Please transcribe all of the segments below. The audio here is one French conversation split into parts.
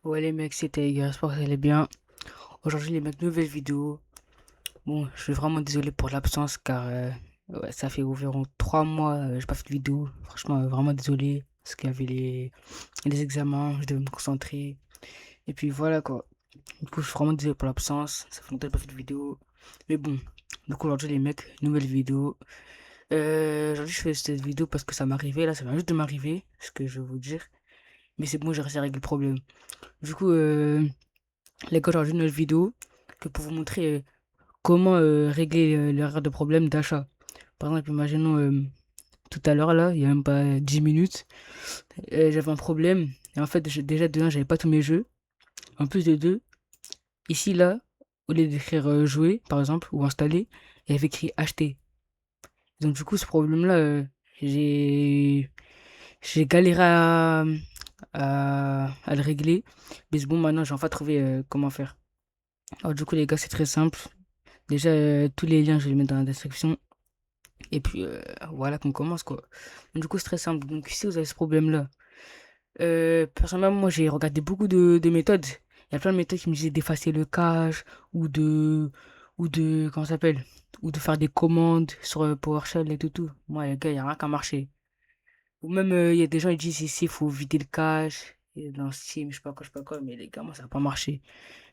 Ouais les mecs, c'était les gars, j'espère que vous allez bien. Aujourd'hui les mecs, nouvelle vidéo. Bon, je suis vraiment désolé pour l'absence car ouais, ça fait environ 3 mois, j'ai pas fait de vidéo. Franchement, vraiment désolé parce qu'il y avait les examens, je devais me concentrer. Et puis voilà quoi. Du coup, je suis vraiment désolé pour l'absence. Ça fait longtemps que j'ai pas fait de vidéo. Mais bon, du coup aujourd'hui les mecs, nouvelle vidéo. Aujourd'hui je fais cette vidéo parce que ça m'arrivait, là ça vient juste de m'arriver, ce que je vais vous dire. Mais c'est bon, j'ai réussi à régler le problème. Du coup, les gars, aujourd'hui, une autre vidéo que pour vous montrer comment régler l'erreur de problème d'achat. Par exemple, imaginons tout à l'heure, là, il y a même pas 10 minutes, j'avais un problème. Et en fait, déjà, de un, j'avais pas tous mes jeux. En plus de deux, ici, là, au lieu d'écrire jouer, par exemple, ou installer, il y avait écrit acheter. Donc, du coup, ce problème-là, j'ai j'ai galéré à le régler. Mais c'est bon, maintenant, j'ai enfin trouvé comment faire. Alors, du coup, les gars, c'est très simple. Déjà, tous les liens, je vais les mettre dans la description. Et puis, voilà qu'on commence, quoi. Du coup, c'est très simple. Donc, si vous avez ce problème-là, personnellement, moi, j'ai regardé beaucoup de méthodes. Il y a plein de méthodes qui me disaient d'effacer le cache ou de, comment ça s'appelle? Ou de faire des commandes sur PowerShell et tout. Moi, les gars, il n'y a rien qui a marché. Ou même, il y a des gens qui disent ici, il faut vider le cache. Et dans Steam, je sais pas quoi. Mais les gars, moi, ça n'a pas marché.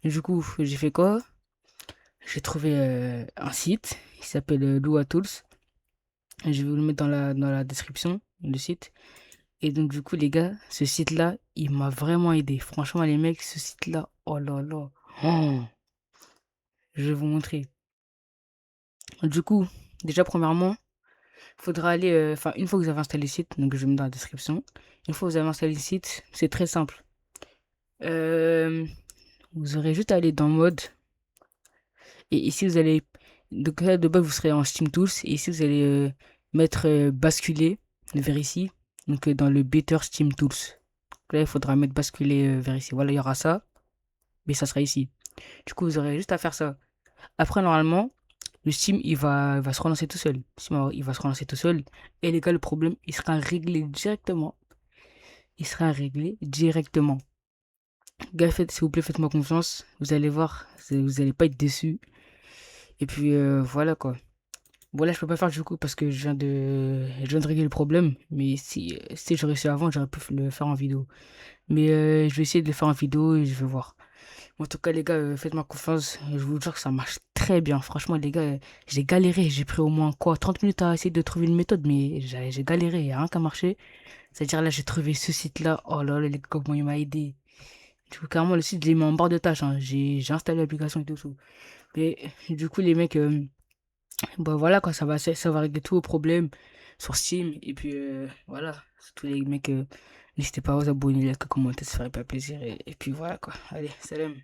Et du coup, j'ai fait quoi? J'ai trouvé un site qui s'appelle Lua Tools. Je vais vous le mettre dans la description, le site. Et donc, du coup, les gars, ce site-là, il m'a vraiment aidé. Franchement, les mecs, ce site-là, oh là là. Oh, je vais vous montrer. Du coup, déjà, premièrement, il faudra aller, enfin, une fois que vous avez installé le site, donc je vais mettre dans la description. Une fois que vous avez installé le site, c'est très simple. Euh, Vous aurez juste à aller dans mode. Et ici, vous allez, donc là, de base, vous serez en Steam Tools. Et ici, vous allez mettre basculer vers ici. Donc, dans le Better Steam Tools. Donc là, il faudra mettre basculer vers ici. Voilà, il y aura ça. Mais ça sera ici. Du coup, vous aurez juste à faire ça. Après, normalement, le Steam, il va se relancer tout seul. Il va se relancer tout seul. Et les gars, le problème, il sera réglé directement. Il sera réglé directement. Gars, s'il vous plaît, faites-moi confiance. Vous allez voir, vous allez pas être déçus. Et puis, voilà quoi. Bon, là, je peux pas faire du coup parce que je viens de régler le problème. Mais si j'aurais su avant, j'aurais pu le faire en vidéo. Mais je vais essayer de le faire en vidéo et je vais voir. En tout cas, les gars, faites-moi confiance. Je vous jure que ça marche très bien. Franchement, les gars, j'ai galéré. J'ai pris au moins quoi, 30 minutes à essayer de trouver une méthode, mais j'ai galéré. Il n'y a rien qui a marché. C'est-à-dire là, j'ai trouvé ce site-là. Oh là là, les gars, comment il m'a aidé. Du coup, carrément, le site, il m'a en barre de tâches, hein. J'ai installé l'application et tout. Mais du coup, les mecs, bah voilà quoi, ça va régler tous vos problèmes sur Steam. Et puis voilà, tous les mecs, n'hésitez pas à vous abonner, liker, commenter, ça ferait pas plaisir. Et puis voilà quoi. Allez, salam.